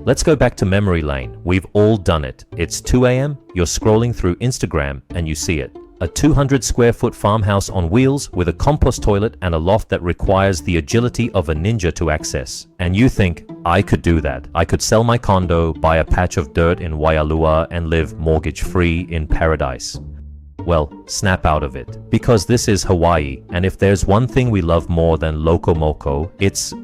Let's go back to memory lane. We've all done it. It's 2 a.m., you're scrolling through Instagram and you see it. A 200 square foot farmhouse on wheels with a compost toilet and a loft that requires the agility of a ninja to access. And you think, I could do that. I could sell my condo, buy a patch of dirt in Waialua and live mortgage-free in paradise. Well, snap out of it. Because this is Hawaii, and if there's one thing we love more than loco moco, it's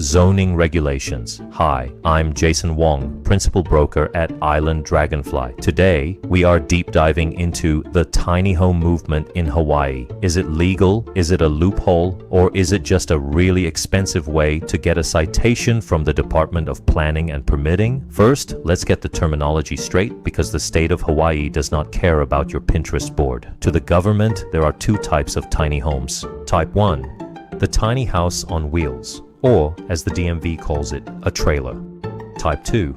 zoning regulations. Hi, I'm Jason Wong, principal broker at Island Dragonfly. Today, we are deep diving into the tiny home movement in Hawaii. Is it legal? Is it a loophole? Or is it just a really expensive way to get a citation from the Department of Planning and Permitting? First, let's get the terminology straight because the state of Hawaii does not care about your Pinterest board. To the government, there are two types of tiny homes. Type 1, the tiny house on wheels, or as the DMV calls it, a trailer. Type 2,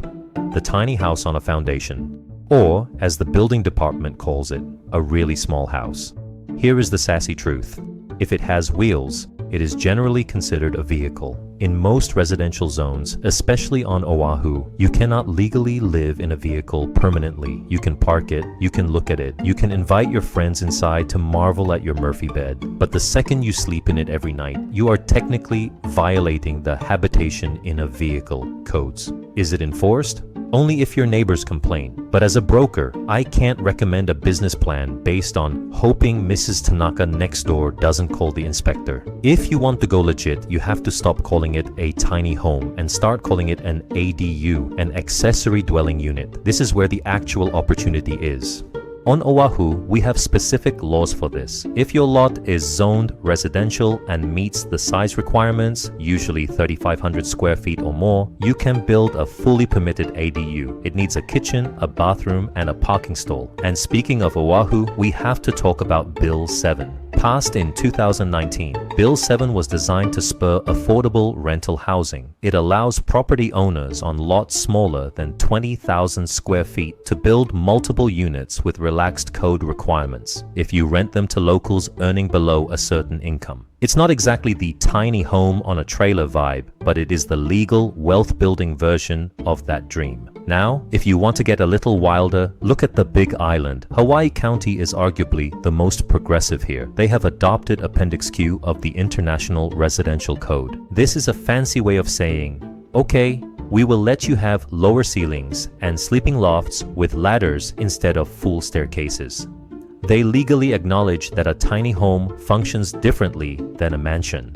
the tiny house on a foundation, or as the building department calls it, a really small house. Here is the sassy truth. If it has wheels, it is generally considered a vehicle. In most residential zones, especially on Oahu, you cannot legally live in a vehicle permanently. You can park it, you can look at it, you can invite your friends inside to marvel at your Murphy bed. But the second you sleep in it every night, you are technically violating the habitation in a vehicle codes. Is it enforced? Only if your neighbors complain. But as a broker, I can't recommend a business plan based on hoping Mrs. Tanaka next door doesn't call the inspector. If you want to go legit, you have to stop calling it a tiny home and start calling it an ADU, an accessory dwelling unit. This is where the actual opportunity is. On Oahu, we have specific laws for this. If your lot is zoned residential and meets the size requirements, usually 3,500 square feet or more, you can build a fully permitted ADU. It needs a kitchen, a bathroom, and a parking stall. And speaking of Oahu, we have to talk about Bill 7. Passed in 2019, Bill 7 was designed to spur affordable rental housing. It allows property owners on lots smaller than 20,000 square feet to build multiple units with relaxed code requirements if you rent them to locals earning below a certain income. It's not exactly the tiny home on a trailer vibe, but it is the legal, wealth-building version of that dream. Now, if you want to get a little wilder, look at the Big Island. Hawaii County is arguably the most progressive here. They have adopted Appendix Q of the International Residential Code. This is a fancy way of saying, okay, we will let you have lower ceilings and sleeping lofts with ladders instead of full staircases. They legally acknowledge that a tiny home functions differently than a mansion.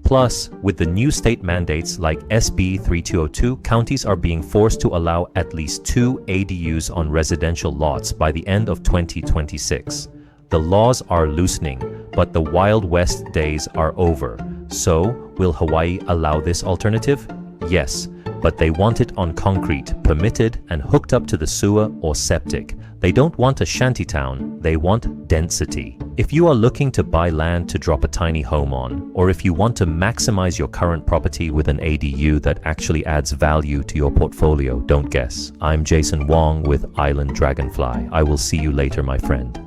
Plus, with the new state mandates like SB 3202, counties are being forced to allow at least 2 ADUs on residential lots by the end of 2026. The laws are loosening, but the Wild West days are over. So, will Hawaii allow this alternative? Yes, but they want it on concrete, permitted, and hooked up to the sewer or septic. They don't want a shantytown, they want density. If you are looking to buy land to drop a tiny home on, or if you want to maximize your current property with an ADU that actually adds value to your portfolio, don't guess. I'm Jason Wong with Island Dragonfly. I will see you later, my friend.